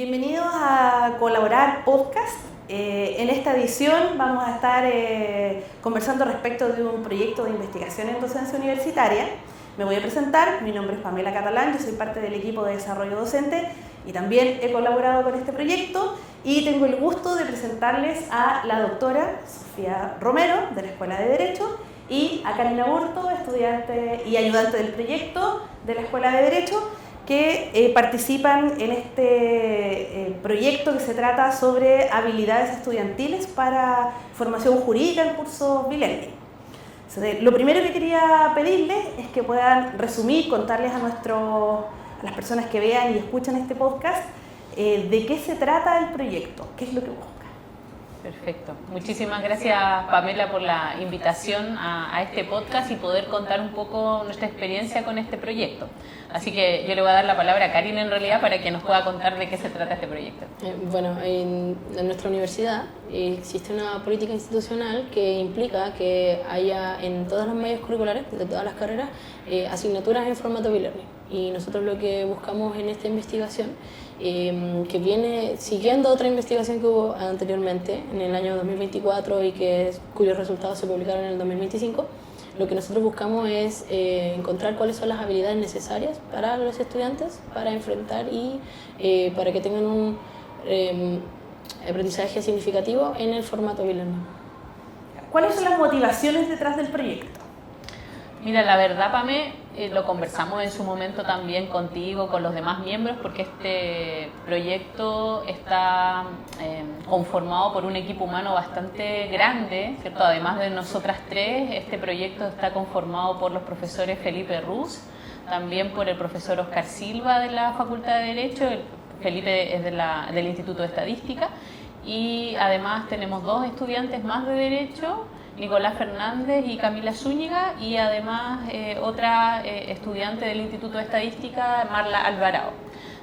Bienvenidos a Colaborar Podcast. En esta edición vamos a estar conversando respecto de un proyecto de investigación en docencia universitaria. Me voy a presentar, mi nombre es Pamela Catalán, yo soy parte del equipo de desarrollo docente y también he colaborado con este proyecto y tengo el gusto de presentarles a la doctora Sofía Romero de la Escuela de Derecho y a Karina Burto, estudiante y ayudante del proyecto de la Escuela de Derecho, que participan en este proyecto que se trata sobre habilidades estudiantiles para formación jurídica en cursos bilingües. Lo primero que quería pedirles es que puedan resumir, contarles a las personas que vean y escuchan este podcast de qué se trata el proyecto, qué es lo que busca. Perfecto. Muchísimas gracias, Pamela, por la invitación a este podcast y poder contar un poco nuestra experiencia con este proyecto. Así que yo le voy a dar la palabra a Karina en realidad para que nos pueda contar de qué se trata este proyecto. Bueno, en nuestra universidad existe una política institucional que implica que haya en todas las mallas curriculares, de todas las carreras, asignaturas en formato bilearning. Y nosotros lo que buscamos en esta investigación, que viene siguiendo otra investigación que hubo anteriormente en el año 2024 y cuyos resultados se publicaron en el 2025, lo que nosotros buscamos es encontrar cuáles son las habilidades necesarias para los estudiantes para enfrentar y para que tengan un aprendizaje significativo en el formato bilearning. ¿Cuáles son las motivaciones detrás del proyecto? Mira, la verdad, Pame, lo conversamos en su momento también contigo, con los demás miembros, porque este proyecto está conformado por un equipo humano bastante grande, ¿cierto? Además de nosotras tres, este proyecto está conformado por los profesores Felipe Ruz, también por el profesor Oscar Silva de la Facultad de Derecho, Felipe es del Instituto de Estadística, y además tenemos dos estudiantes más de Derecho, Nicolás Fernández y Camila Zúñiga, y además otra estudiante del Instituto de Estadística, Marla Alvarado.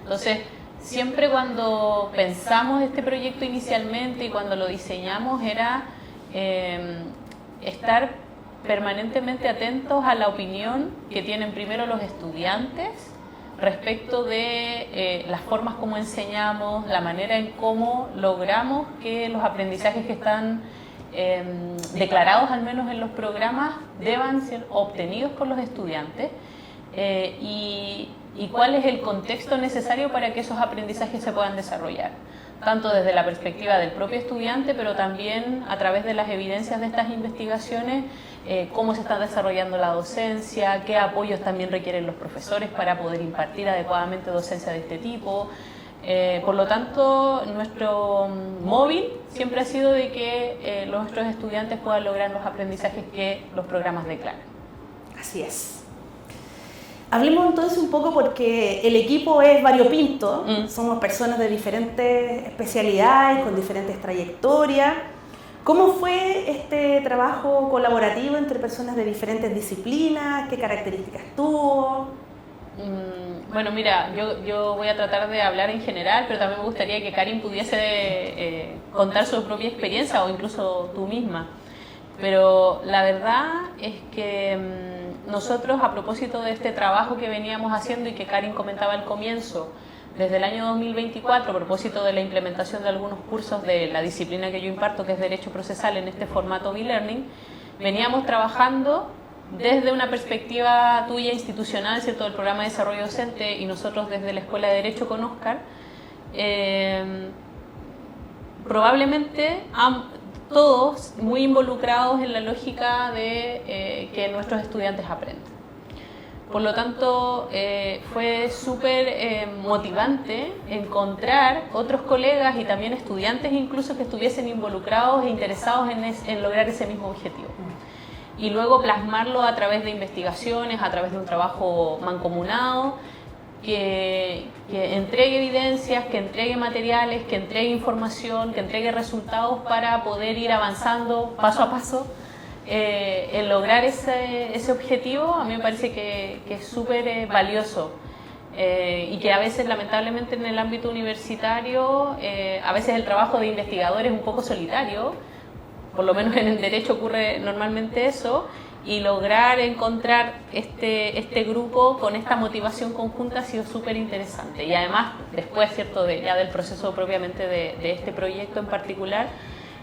Entonces, siempre cuando pensamos este proyecto inicialmente y cuando lo diseñamos era estar permanentemente atentos a la opinión que tienen primero los estudiantes respecto de las formas como enseñamos, la manera en cómo logramos que los aprendizajes que están declarados al menos en los programas deban ser obtenidos por los estudiantes y cuál es el contexto necesario para que esos aprendizajes se puedan desarrollar, tanto desde la perspectiva del propio estudiante, pero también a través de las evidencias de estas investigaciones, cómo se está desarrollando la docencia, qué apoyos también requieren los profesores para poder impartir adecuadamente docencia de este tipo. Por lo tanto, nuestro móvil siempre ha sido de que nuestros estudiantes puedan lograr los aprendizajes que los programas declaran. Así es. Hablemos entonces un poco porque el equipo es variopinto, somos personas de diferentes especialidades, con diferentes trayectorias. ¿Cómo fue este trabajo colaborativo entre personas de diferentes disciplinas? ¿Qué características tuvo? Bueno, mira, yo voy a tratar de hablar en general, pero también me gustaría que Karin pudiese contar su propia experiencia o incluso tú misma. Pero la verdad es que nosotros, a propósito de este trabajo que veníamos haciendo y que Karin comentaba al comienzo, desde el año 2024, a propósito de la implementación de algunos cursos de la disciplina que yo imparto, que es Derecho Procesal, en este formato bilearning, veníamos trabajando desde una perspectiva tuya institucional, ¿cierto?, del programa de desarrollo docente, y nosotros desde la Escuela de Derecho con Oscar, probablemente todos muy involucrados en la lógica de que nuestros estudiantes aprendan. Por lo tanto, fue súper motivante encontrar otros colegas y también estudiantes incluso que estuviesen involucrados e interesados en lograr ese mismo objetivo. Y luego plasmarlo a través de investigaciones, a través de un trabajo mancomunado, que entregue evidencias, que entregue materiales, que entregue información, que entregue resultados para poder ir avanzando paso a paso en lograr ese objetivo. A mí me parece que es súper valioso y que a veces, lamentablemente, en el ámbito universitario, a veces el trabajo de investigador es un poco solitario. Por lo menos en el derecho ocurre normalmente eso, y lograr encontrar este grupo con esta motivación conjunta ha sido súper interesante. Y además, después, ¿cierto?, ya del proceso propiamente de este proyecto en particular,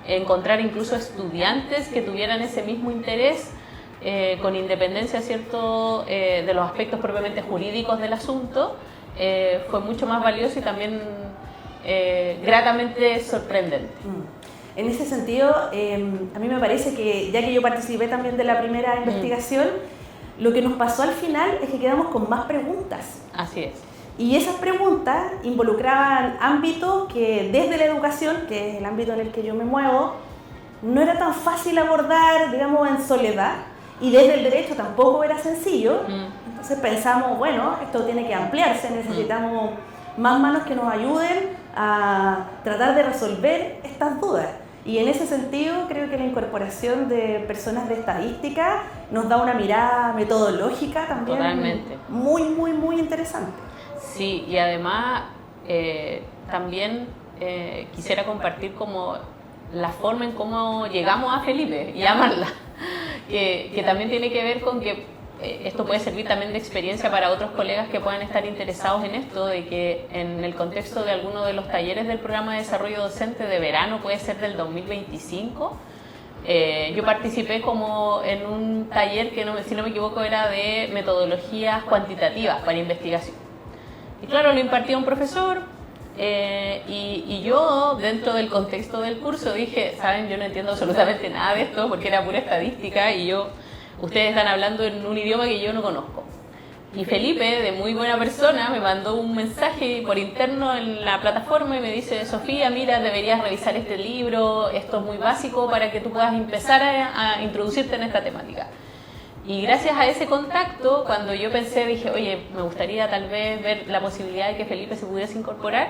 encontrar incluso estudiantes que tuvieran ese mismo interés, con independencia, ¿cierto?, de los aspectos propiamente jurídicos del asunto, fue mucho más valioso y también gratamente sorprendente. En ese sentido, a mí me parece que, ya que yo participé también de la primera investigación, lo que nos pasó al final es que quedamos con más preguntas. Así es. Y esas preguntas involucraban ámbitos que desde la educación, que es el ámbito en el que yo me muevo, no era tan fácil abordar, digamos, en soledad, y desde el derecho tampoco era sencillo. Entonces pensamos, bueno, esto tiene que ampliarse, necesitamos más manos que nos ayuden a tratar de resolver estas dudas. Y en ese sentido creo que la incorporación de personas de estadística nos da una mirada metodológica también. Totalmente. Muy interesante. Sí, y además también quisiera compartir como la forma en cómo llegamos a Felipe y amarla, que también tiene que ver con que esto puede servir también de experiencia para otros colegas que puedan estar interesados en esto, de que en el contexto de alguno de los talleres del programa de desarrollo docente de verano, puede ser del 2025, yo participé como en un taller que, si no me equivoco, era de metodologías cuantitativas para investigación. Y claro, lo impartía un profesor, y yo, dentro del contexto del curso, dije, saben, yo no entiendo absolutamente nada de esto porque era pura estadística y ustedes están hablando en un idioma que yo no conozco. Y Felipe, de muy buena persona, me mandó un mensaje por interno en la plataforma y me dice, Sofía, mira, deberías revisar este libro, esto es muy básico para que tú puedas empezar a introducirte en esta temática. Y gracias a ese contacto, cuando yo pensé, dije, oye, me gustaría tal vez ver la posibilidad de que Felipe se pudiese incorporar,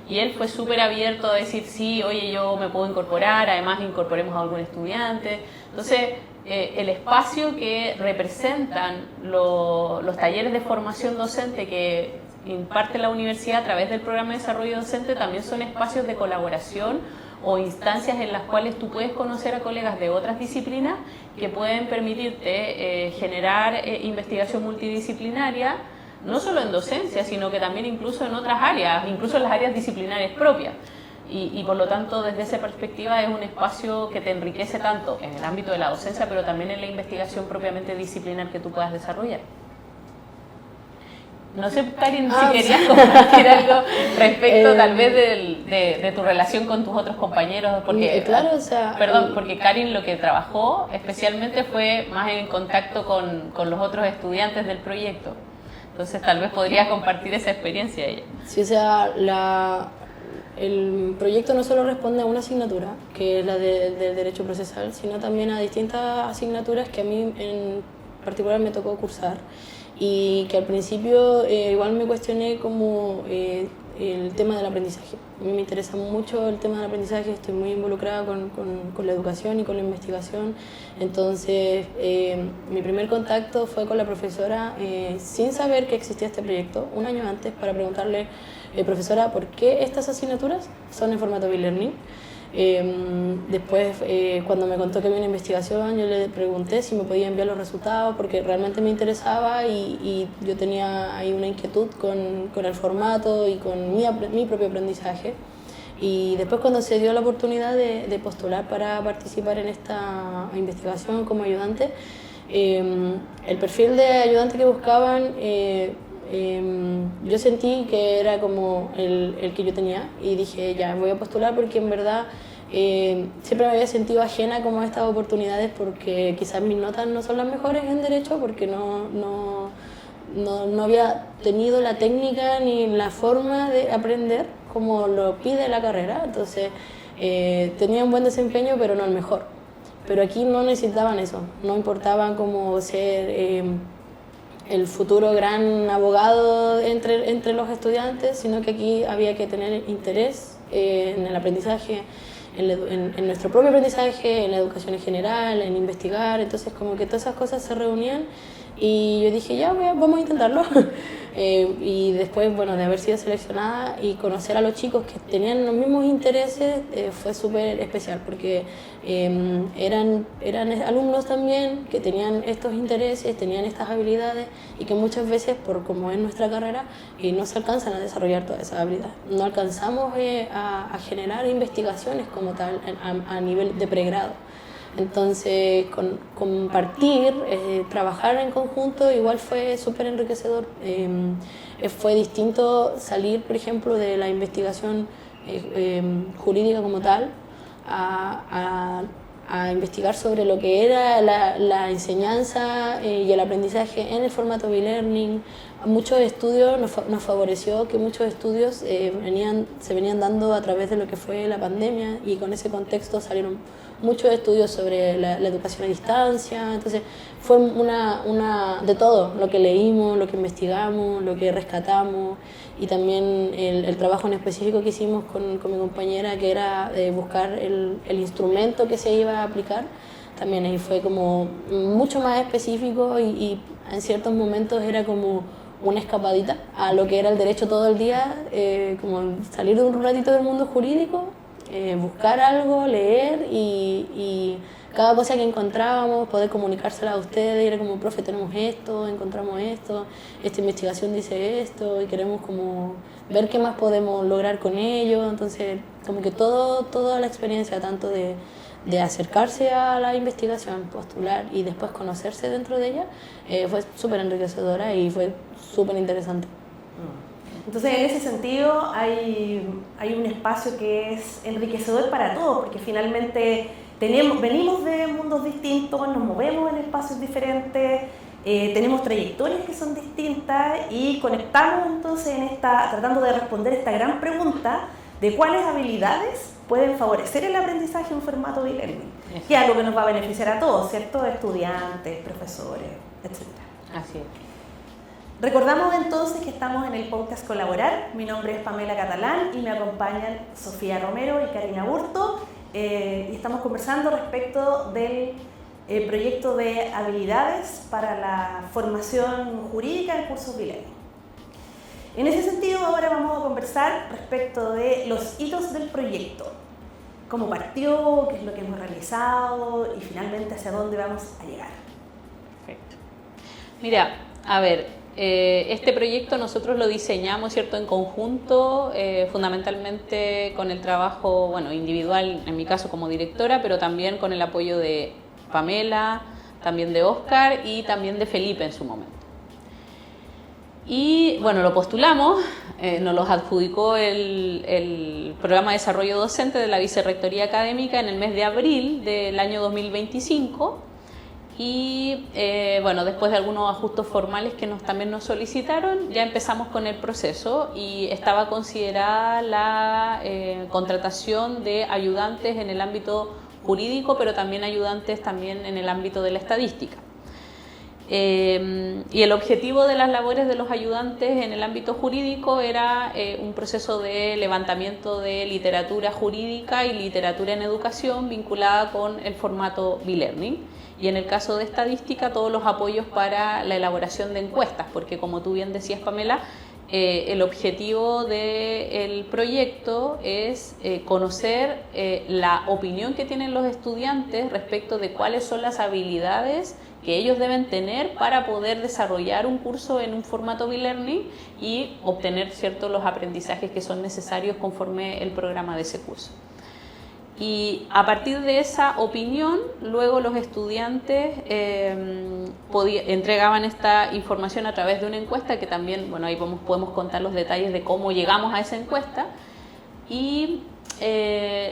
y él fue súper abierto a decir, sí, oye, yo me puedo incorporar, además incorporemos a algún estudiante. Entonces, el espacio que representan los talleres de formación docente que imparte la universidad a través del programa de desarrollo docente también son espacios de colaboración o instancias en las cuales tú puedes conocer a colegas de otras disciplinas que pueden permitirte generar investigación multidisciplinaria, no solo en docencia, sino que también incluso en otras áreas, incluso en las áreas disciplinares propias. Y por lo tanto, desde esa perspectiva es un espacio que te enriquece tanto en el ámbito de la docencia, pero también en la investigación propiamente disciplinar que tú puedas desarrollar. No sé, Karin, si querías compartir algo respecto tal vez de tu relación con tus otros compañeros, porque, claro, o sea, porque Karin lo que trabajó especialmente fue más en contacto con los otros estudiantes del proyecto. Entonces tal vez podría compartir esa experiencia ella. Sí, o sea, el proyecto no solo responde a una asignatura, que es la del derecho procesal, sino también a distintas asignaturas que a mí en particular me tocó cursar y que al principio igual me cuestioné como el tema del aprendizaje. A mí me interesa mucho el tema del aprendizaje, estoy muy involucrada con la educación y con la investigación. Entonces, mi primer contacto fue con la profesora sin saber que existía este proyecto, un año antes, para preguntarle, profesora, ¿por qué estas asignaturas son en formato e-learning? Después, cuando me contó que había una investigación, yo le pregunté si me podía enviar los resultados porque realmente me interesaba y yo tenía ahí una inquietud con el formato y con mi propio aprendizaje. Y después, cuando se dio la oportunidad de postular para participar en esta investigación como ayudante, el perfil de ayudante que buscaban, yo sentí que era como el que yo tenía y dije, ya, voy a postular porque en verdad siempre me había sentido ajena como a estas oportunidades porque quizás mis notas no son las mejores en derecho porque no había tenido la técnica ni la forma de aprender como lo pide la carrera, entonces tenía un buen desempeño pero no el mejor. Pero aquí no necesitaban eso, no importaban como ser el futuro gran abogado entre los estudiantes, sino que aquí había que tener interés en el aprendizaje, en nuestro propio aprendizaje, en la educación en general, en investigar. Entonces como que todas esas cosas se reunían Y yo dije, ya, vamos a intentarlo. Y después, bueno, de haber sido seleccionada y conocer a los chicos que tenían los mismos intereses, fue súper especial porque eran alumnos también que tenían estos intereses, tenían estas habilidades y que muchas veces, por como es nuestra carrera, no se alcanzan a desarrollar todas esas habilidades. No alcanzamos a generar investigaciones como tal a nivel de pregrado. Entonces, compartir, trabajar en conjunto igual fue súper enriquecedor. Fue distinto salir, por ejemplo, de la investigación jurídica como tal a investigar sobre lo que era la enseñanza y el aprendizaje en el formato B-Learning. Muchos estudios nos favoreció que muchos estudios se venían dando a través de lo que fue la pandemia, y con ese contexto salieron muchos estudios sobre la educación a distancia. Entonces fue de todo, lo que leímos, lo que investigamos, lo que rescatamos, y también el trabajo en específico que hicimos con mi compañera, que era buscar el instrumento que se iba a aplicar. También ahí fue como mucho más específico y en ciertos momentos era como una escapadita a lo que era el derecho todo el día, como salir de un ratito del mundo jurídico, buscar algo, leer y cada cosa que encontrábamos poder comunicársela a ustedes. Era como, profe, tenemos esto, encontramos esto, esta investigación dice esto y queremos como ver qué más podemos lograr con ello. Entonces como que toda la experiencia, tanto de acercarse a la investigación, postular y después conocerse dentro de ella, fue súper enriquecedora y fue súper interesante. Entonces, en ese sentido, hay un espacio que es enriquecedor para todos, porque finalmente venimos de mundos distintos, nos movemos en espacios diferentes, tenemos trayectorias que son distintas y conectamos entonces tratando de responder esta gran pregunta de cuáles habilidades pueden favorecer el aprendizaje en un formato B-Learning, que es algo que nos va a beneficiar a todos, ¿cierto? Estudiantes, profesores, etc. Así es. Recordamos entonces que estamos en el podcast Colaborar. Mi nombre es Pamela Catalán y me acompañan Sofía Romero y Karina Burto, y estamos conversando respecto del proyecto de habilidades para la formación jurídica en cursos B-Learning. En ese sentido, ahora vamos a conversar respecto de los hitos del proyecto, cómo partió, qué es lo que hemos realizado y finalmente hacia dónde vamos a llegar. Perfecto. Mira, a ver, este proyecto nosotros lo diseñamos, ¿cierto?, en conjunto, fundamentalmente con el trabajo, bueno, individual, en mi caso como directora, pero también con el apoyo de Pamela, también de Oscar y también de Felipe en su momento. Y bueno, lo postulamos, nos los adjudicó el Programa de Desarrollo Docente de la Vicerrectoría Académica en el mes de abril del año 2025. Y bueno, después de algunos ajustes formales que también nos solicitaron, ya empezamos con el proceso y estaba considerada la contratación de ayudantes en el ámbito jurídico, pero también ayudantes también en el ámbito de la estadística. Y el objetivo de las labores de los ayudantes en el ámbito jurídico era un proceso de levantamiento de literatura jurídica y literatura en educación vinculada con el formato B-Learning. Y en el caso de estadística, todos los apoyos para la elaboración de encuestas, porque como tú bien decías, Pamela, el objetivo del proyecto es conocer la opinión que tienen los estudiantes respecto de cuáles son las habilidades que ellos deben tener para poder desarrollar un curso en un formato B-Learning y obtener, ¿cierto?, los aprendizajes que son necesarios conforme el programa de ese curso. Y a partir de esa opinión, luego los estudiantes entregaban esta información a través de una encuesta, que también, bueno, ahí podemos contar los detalles de cómo llegamos a esa encuesta, y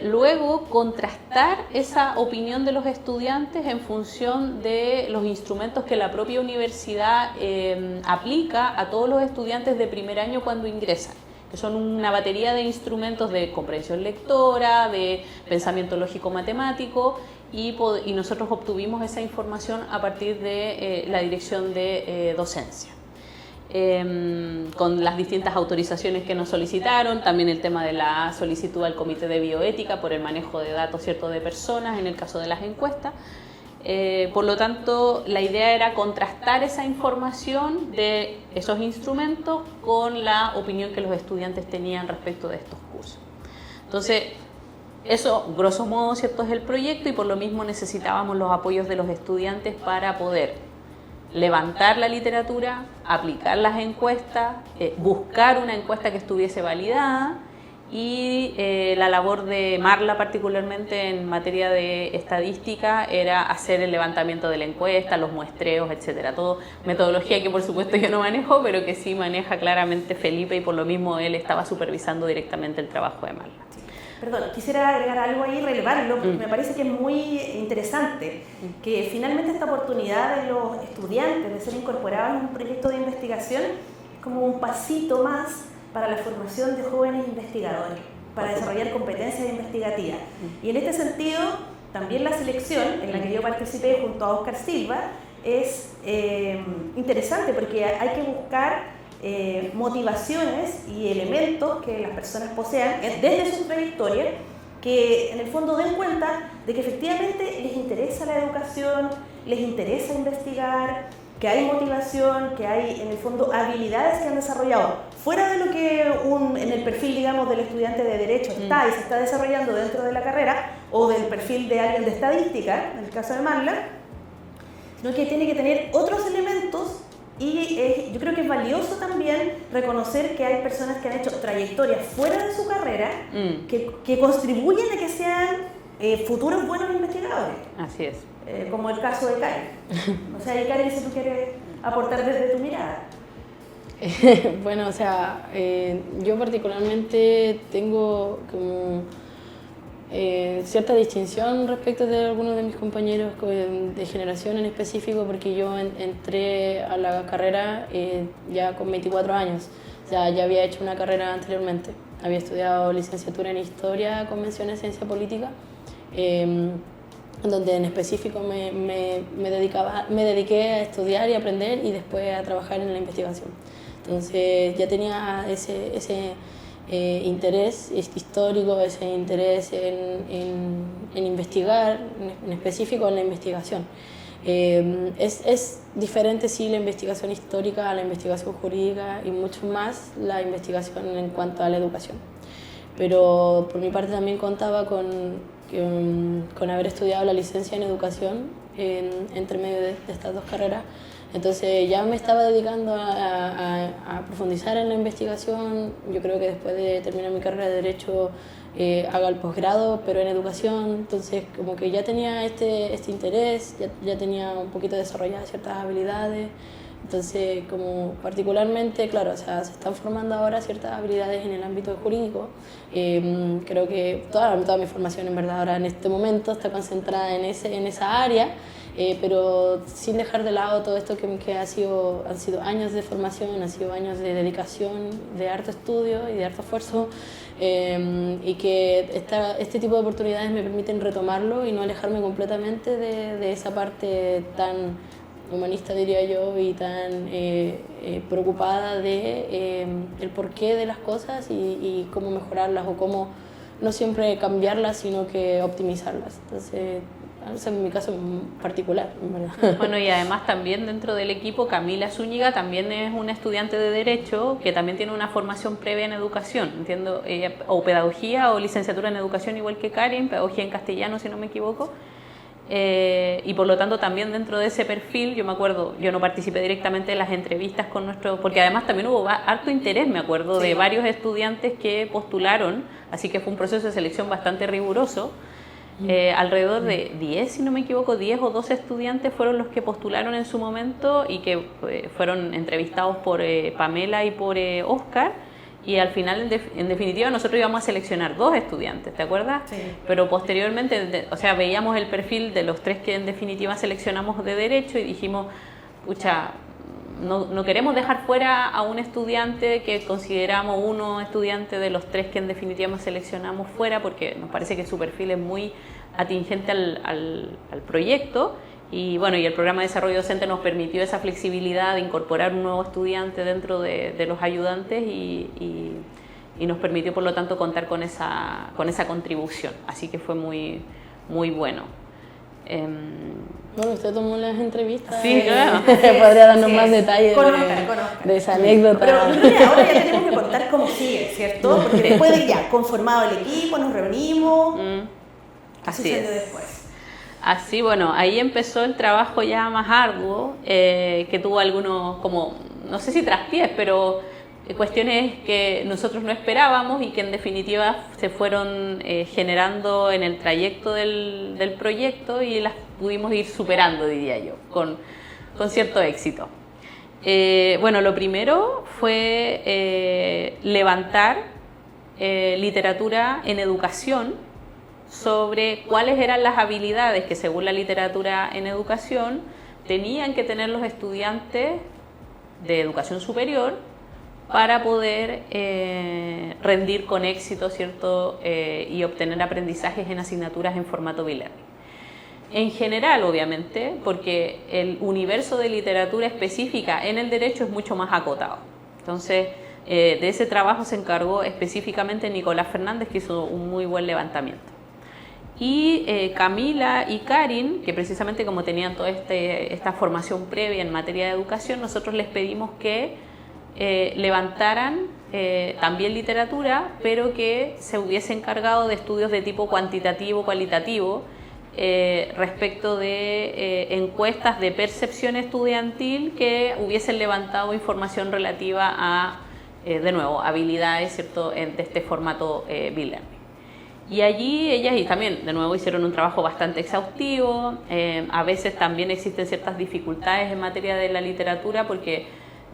luego contrastar esa opinión de los estudiantes en función de los instrumentos que la propia universidad aplica a todos los estudiantes de primer año cuando ingresan, que son una batería de instrumentos de comprensión lectora, de pensamiento lógico-matemático, y nosotros obtuvimos esa información a partir de la dirección de docencia. Con las distintas autorizaciones que nos solicitaron, también el tema de la solicitud al Comité de Bioética por el manejo de datos, ¿cierto?, de personas en el caso de las encuestas. Por lo tanto, la idea era contrastar esa información de esos instrumentos con la opinión que los estudiantes tenían respecto de estos cursos. Entonces, eso, grosso modo, ¿cierto?, es el proyecto, y por lo mismo necesitábamos los apoyos de los estudiantes para poder levantar la literatura, aplicar las encuestas, buscar una encuesta que estuviese validada, y la labor de Marla, particularmente en materia de estadística, era hacer el levantamiento de la encuesta, los muestreos, etcétera. Todo metodología que por supuesto yo no manejo, pero que sí maneja claramente Felipe, y por lo mismo él estaba supervisando directamente el trabajo de Marla. Perdón, quisiera agregar algo ahí, relevarlo, porque me parece que es muy interesante que finalmente esta oportunidad de los estudiantes de ser incorporados en un proyecto de investigación es como un pasito más para la formación de jóvenes investigadores, para desarrollar competencias investigativas. Y en este sentido, también la selección en la que yo participé junto a Óscar Silva es interesante, porque hay que buscar motivaciones y elementos que las personas posean desde su trayectoria, que en el fondo den cuenta de que efectivamente les interesa la educación, les interesa investigar, que hay motivación, que hay en el fondo habilidades que han desarrollado fuera de lo que en el perfil, digamos, del estudiante de Derecho está y se está desarrollando dentro de la carrera, o del perfil de alguien de Estadística, en el caso de Marla, sino que tiene que tener otros elementos. Y yo creo que es valioso también reconocer que hay personas que han hecho trayectorias fuera de su carrera que contribuyen a que sean futuros buenos investigadores. Así es. Como el caso de Karen. O sea, Karen, si tú quieres aportar desde tu mirada. Bueno, o sea, yo particularmente tengo como cierta distinción respecto de algunos de mis compañeros de generación en específico, porque yo entré a la carrera ya con 24 años, o sea, ya había hecho una carrera anteriormente, había estudiado licenciatura en Historia con mención en Ciencia Política, donde en específico me dediqué a estudiar y aprender y después a trabajar en la investigación. Entonces ya tenía ese interés histórico, ese interés en investigar, en específico en la investigación. Es diferente, sí, la investigación histórica a la investigación jurídica, y mucho más la investigación en cuanto a la educación. Pero por mi parte también contaba con haber estudiado la licencia en educación entre medio de estas dos carreras. Entonces ya me estaba dedicando a profundizar en la investigación. Yo creo que después de terminar mi carrera de Derecho haga el posgrado, pero en educación. Entonces como que ya tenía este interés, ya tenía un poquito desarrolladas ciertas habilidades. Entonces, como particularmente, claro, o sea, se están formando ahora ciertas habilidades en el ámbito jurídico. Creo que toda mi formación, en verdad, ahora en este momento está concentrada en esa área, pero sin dejar de lado todo esto que han sido años de formación, han sido años de dedicación, de harto estudio y de harto esfuerzo, y que este tipo de oportunidades me permiten retomarlo y no alejarme completamente de esa parte tan humanista, diría yo, y tan preocupada de el porqué de las cosas y cómo mejorarlas, o cómo no siempre cambiarlas, sino que optimizarlas. Entonces, ese es mi caso particular, en verdad. Bueno, y además también dentro del equipo, Camila Zúñiga también es una estudiante de Derecho que también tiene una formación previa en educación, entiendo, o pedagogía o licenciatura en educación, igual que Karen, pedagogía en castellano, si no me equivoco. Y por lo tanto también dentro de ese perfil, yo me acuerdo, yo no participé directamente de las entrevistas con porque además también hubo harto interés, me acuerdo, sí, de varios estudiantes que postularon, así que fue un proceso de selección bastante riguroso. Alrededor de 10, si no me equivoco, 10 o 12 estudiantes fueron los que postularon en su momento y que fueron entrevistados por Pamela y por Óscar. Y al final, en definitiva, nosotros íbamos a seleccionar 2 estudiantes, ¿te acuerdas? Sí. Pero posteriormente, o sea, veíamos el perfil de los 3 que en definitiva seleccionamos de Derecho y dijimos, pucha, no queremos dejar fuera a un estudiante que consideramos uno estudiante de los 3 que en definitiva seleccionamos fuera, porque nos parece que su perfil es muy atingente al proyecto. Y bueno, y el programa de desarrollo docente nos permitió esa flexibilidad de incorporar un nuevo estudiante dentro de los ayudantes y nos permitió por lo tanto contar con esa contribución, así que fue muy, muy bueno. Bueno, usted tomó las entrevistas. Sí, claro. Podría darnos más detalles Conozcan. de esa anécdota. Pero ahora ya tenemos que contar cómo sigue, ¿cierto? Porque después de ya conformado el equipo, nos reunimos. ¿Qué sucedió después? Así, bueno, ahí empezó el trabajo ya más arduo, que tuvo algunos, como, no sé si traspiés, pero cuestiones que nosotros no esperábamos y que en definitiva se fueron generando en el trayecto del proyecto y las pudimos ir superando, diría yo, con cierto éxito. Bueno, lo primero fue levantar literatura en educación sobre cuáles eran las habilidades que según la literatura en educación tenían que tener los estudiantes de educación superior para poder rendir con éxito, ¿cierto? Y obtener aprendizajes en asignaturas en formato bilearning. En general, obviamente, porque el universo de literatura específica en el derecho es mucho más acotado. Entonces, de ese trabajo se encargó específicamente Nicolás Fernández, que hizo un muy buen levantamiento. Y Camila y Karin, que precisamente como tenían toda esta formación previa en materia de educación, nosotros les pedimos que levantaran también literatura, pero que se hubiese encargado de estudios de tipo cuantitativo, cualitativo, respecto de encuestas de percepción estudiantil que hubiesen levantado información relativa a, de nuevo, habilidades, ¿cierto?, de este formato bilearning. Y allí ellas y también de nuevo hicieron un trabajo bastante exhaustivo. A veces también existen ciertas dificultades en materia de la literatura porque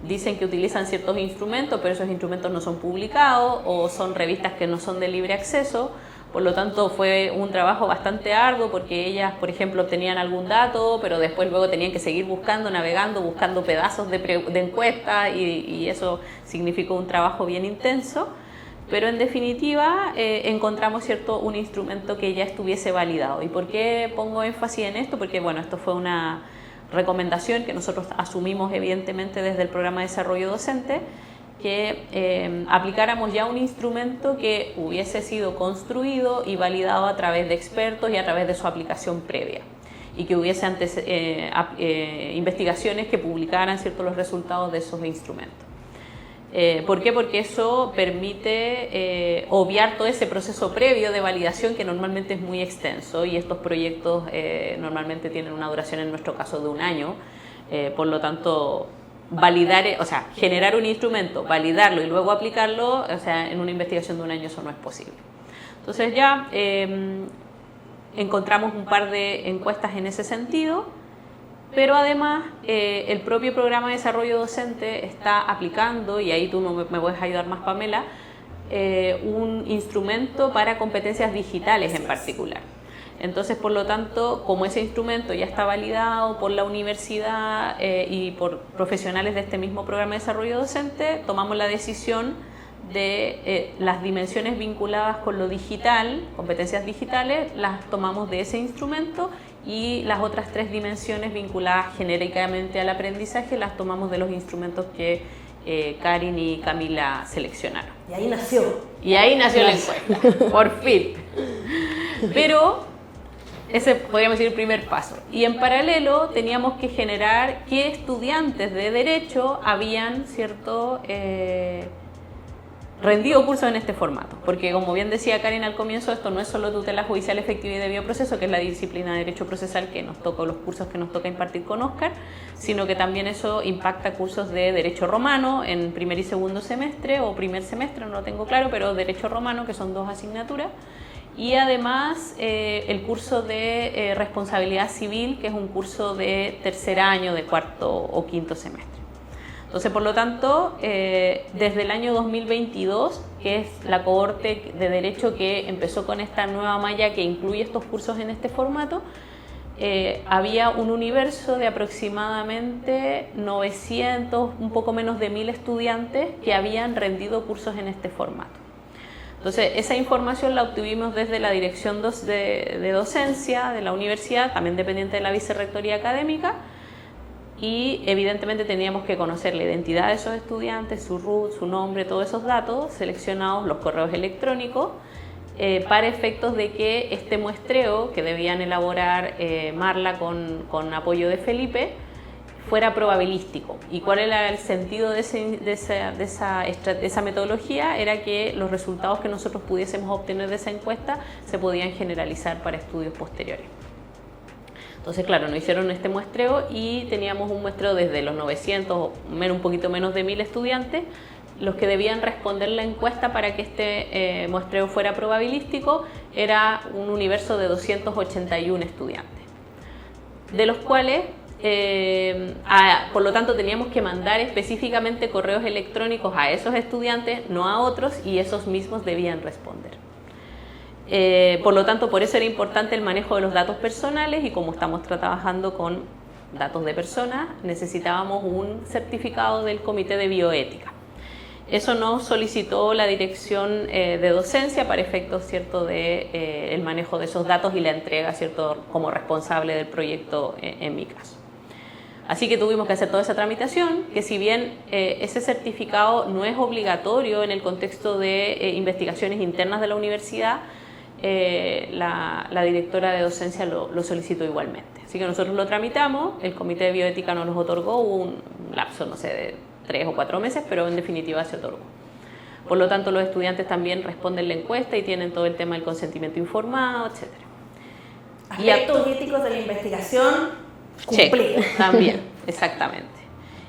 dicen que utilizan ciertos instrumentos, pero esos instrumentos no son publicados o son revistas que no son de libre acceso. Por lo tanto fue un trabajo bastante arduo porque ellas, por ejemplo, obtenían algún dato, pero después luego tenían que seguir buscando, navegando, buscando pedazos de encuesta y eso significó un trabajo bien intenso. Pero en definitiva encontramos, ¿cierto?, un instrumento que ya estuviese validado. ¿Y por qué pongo énfasis en esto? Porque bueno, esto fue una recomendación que nosotros asumimos evidentemente desde el programa de desarrollo docente, que aplicáramos ya un instrumento que hubiese sido construido y validado a través de expertos y a través de su aplicación previa. Y que hubiese antes investigaciones que publicaran, ¿cierto?, los resultados de esos instrumentos. ¿Por qué? Porque eso permite obviar todo ese proceso previo de validación que normalmente es muy extenso y estos proyectos normalmente tienen una duración, en nuestro caso, de 1 año. Por lo tanto, validar, o sea, generar un instrumento, validarlo y luego aplicarlo, o sea, en una investigación de 1 año eso no es posible. Entonces ya encontramos un par de encuestas en ese sentido. Pero además el propio programa de desarrollo docente está aplicando, y ahí tú me puedes ayudar más, Pamela, un instrumento para competencias digitales en particular. Entonces, por lo tanto, como ese instrumento ya está validado por la universidad y por profesionales de este mismo programa de desarrollo docente, tomamos la decisión de las dimensiones vinculadas con lo digital, competencias digitales, las tomamos de ese instrumento, y las otras 3 dimensiones vinculadas genéricamente al aprendizaje las tomamos de los instrumentos que Karin y Camila seleccionaron. Y ahí nació. Y ahí nació la encuesta, por fin. Pero ese podríamos decir el primer paso. Y en paralelo teníamos que generar qué estudiantes de Derecho habían, ¿cierto?, rendido cursos en este formato, porque como bien decía Karin al comienzo, esto no es solo tutela judicial efectiva y debido proceso, que es la disciplina de derecho procesal que nos toca, los cursos que nos toca impartir con Oscar, sino que también eso impacta cursos de derecho romano en primer y segundo semestre o primer semestre, no lo tengo claro, pero derecho romano, que son 2 asignaturas, y además el curso de responsabilidad civil, que es un curso de 3er año, de 4º o 5º semestre. Entonces, por lo tanto, desde el año 2022, que es la cohorte de Derecho que empezó con esta nueva malla que incluye estos cursos en este formato, había un universo de aproximadamente 900, un poco menos de 1000 estudiantes que habían rendido cursos en este formato. Entonces, esa información la obtuvimos desde la Dirección de Docencia de la universidad, también dependiente de la Vicerrectoría Académica, y evidentemente teníamos que conocer la identidad de esos estudiantes, su RUT, su nombre, todos esos datos seleccionados, los correos electrónicos, para efectos de que este muestreo que debían elaborar Marla con apoyo de Felipe fuera probabilístico. ¿Y cuál era el sentido de esa metodología? Era que los resultados que nosotros pudiésemos obtener de esa encuesta se podían generalizar para estudios posteriores. Entonces, claro, nos hicieron este muestreo y teníamos un muestreo desde los 900, un poquito menos de 1000 estudiantes, los que debían responder la encuesta para que este muestreo fuera probabilístico. Era un universo de 281 estudiantes, de los cuales, por lo tanto, teníamos que mandar específicamente correos electrónicos a esos estudiantes, no a otros, y esos mismos debían responder. Por lo tanto, por eso era importante el manejo de los datos personales, y como estamos trabajando con datos de personas, necesitábamos un certificado del Comité de Bioética. Eso nos solicitó la Dirección de Docencia para efectos, ¿cierto?, de el manejo de esos datos y la entrega, ¿cierto?, como responsable del proyecto en mi caso. Así que tuvimos que hacer toda esa tramitación, que si bien ese certificado no es obligatorio en el contexto de investigaciones internas de la universidad, la directora de docencia lo solicitó igualmente. Así que nosotros lo tramitamos, el Comité de Bioética nos los otorgó, un lapso, no sé, de 3 o 4 meses, pero en definitiva se otorgó. Por lo tanto, los estudiantes también responden la encuesta y tienen todo el tema del consentimiento informado, etc. Aspectos éticos de la investigación cumplidos. Sí, también, exactamente.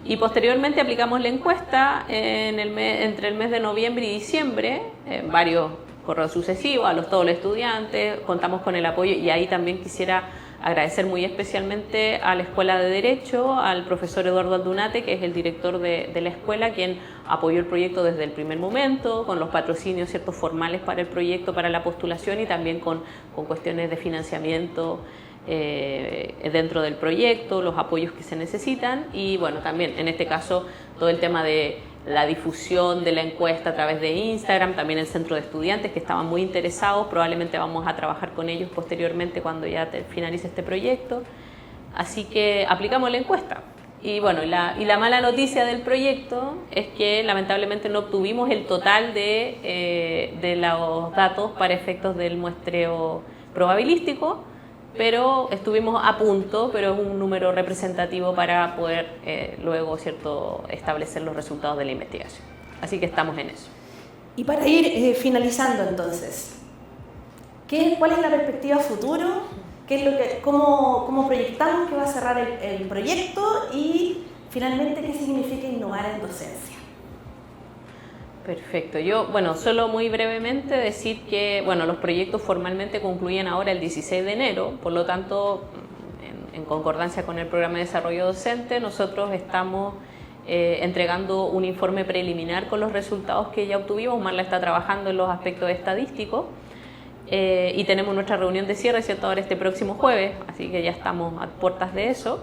Y posteriormente aplicamos la encuesta entre el mes de noviembre y diciembre, varios correos sucesivos a todos los estudiantes, contamos con el apoyo, y ahí también quisiera agradecer muy especialmente a la Escuela de Derecho, al profesor Eduardo Aldunate, que es el director de la escuela, quien apoyó el proyecto desde el primer momento, con los patrocinios, ¿cierto?, formales para el proyecto, para la postulación, y también con cuestiones de financiamiento dentro del proyecto, los apoyos que se necesitan, y bueno, también en este caso todo el tema de la difusión de la encuesta a través de Instagram, también el centro de estudiantes que estaban muy interesados. Probablemente vamos a trabajar con ellos posteriormente cuando ya finalice este proyecto. Así que aplicamos la encuesta. Y bueno, la mala noticia del proyecto es que lamentablemente no obtuvimos el total de los datos para efectos del muestreo probabilístico, pero estuvimos a punto, pero es un número representativo para poder luego, ¿cierto?, establecer los resultados de la investigación. Así que estamos en eso. Y para ir finalizando entonces, ¿cuál es la perspectiva futuro? ¿Cómo proyectamos que va a cerrar el proyecto? Y finalmente, ¿qué significa innovar en docencia? Perfecto. Yo, solo muy brevemente decir que, los proyectos formalmente concluyen ahora el 16 de enero, por lo tanto, en concordancia con el programa de desarrollo docente, nosotros estamos entregando un informe preliminar con los resultados que ya obtuvimos. Marla está trabajando en los aspectos estadísticos y tenemos nuestra reunión de cierre, ¿cierto?, ahora este próximo jueves, así que ya estamos a puertas de eso.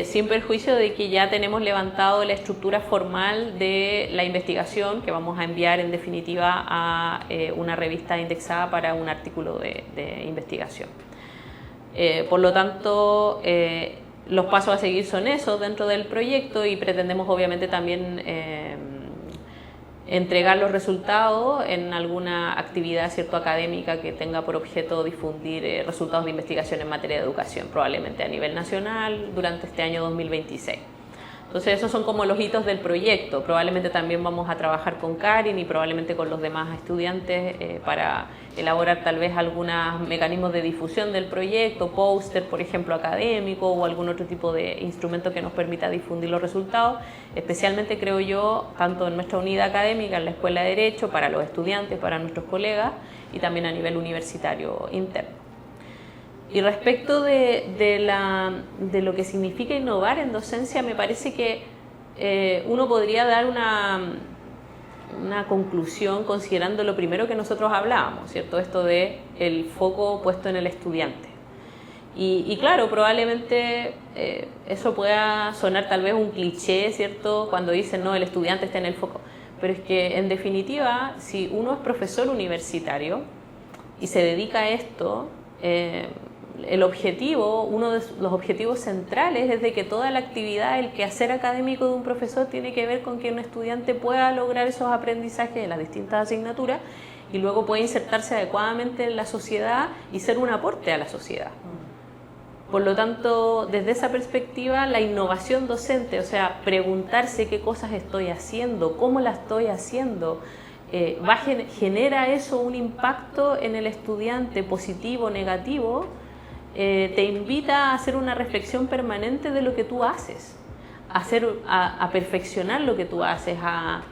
Sin perjuicio de que ya tenemos levantado la estructura formal de la investigación que vamos a enviar en definitiva a una revista indexada para un artículo de investigación. Por lo tanto, los pasos a seguir son esos dentro del proyecto, y pretendemos obviamente también entregar los resultados en alguna actividad, ¿cierto?, académica que tenga por objeto difundir resultados de investigación en materia de educación, probablemente a nivel nacional durante este año 2026. Entonces esos son como los hitos del proyecto. Probablemente también vamos a trabajar con Karin y probablemente con los demás estudiantes para elaborar tal vez algunos mecanismos de difusión del proyecto, póster, por ejemplo, académico, o algún otro tipo de instrumento que nos permita difundir los resultados, especialmente, creo yo, tanto en nuestra unidad académica, en la Escuela de Derecho, para los estudiantes, para nuestros colegas, y también a nivel universitario interno. Y respecto de lo que significa innovar en docencia, me parece que uno podría dar una conclusión considerando lo primero que nosotros hablábamos, ¿cierto? Esto de el foco puesto en el estudiante. Y claro, probablemente eso pueda sonar tal vez un cliché, ¿cierto?, cuando dicen, no, el estudiante está en el foco. Pero es que, en definitiva, si uno es profesor universitario y se dedica a esto, el objetivo, uno de los objetivos centrales es de que toda la actividad, el quehacer académico de un profesor tiene que ver con que un estudiante pueda lograr esos aprendizajes de las distintas asignaturas y luego puede insertarse adecuadamente en la sociedad y ser un aporte a la sociedad. Por lo tanto, desde esa perspectiva, la innovación docente, o sea, preguntarse qué cosas estoy haciendo, cómo las estoy haciendo, genera eso un impacto en el estudiante positivo o negativo, te invita a hacer una reflexión permanente de lo que tú haces, a perfeccionar lo que tú haces, a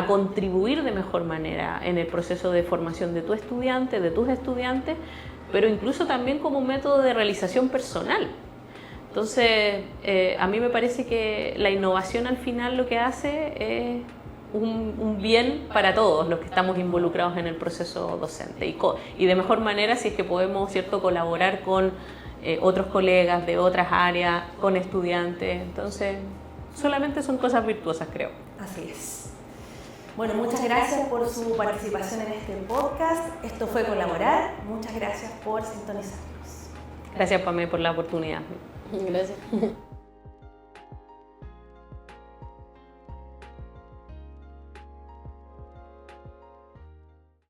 contribuir de mejor manera en el proceso de formación de tu estudiante, de tus estudiantes, pero incluso también como un método de realización personal. Entonces, a mí me parece que la innovación al final lo que hace es un bien para todos los que estamos involucrados en el proceso docente y de mejor manera si es que podemos, ¿cierto?, colaborar con otros colegas de otras áreas, con estudiantes. Entonces, solamente son cosas virtuosas, creo. Así es. Bueno, muchas gracias por su participación en este podcast. Esto fue Colaborar. Muchas gracias por sintonizarnos. Gracias, Pamé, por la oportunidad. Gracias.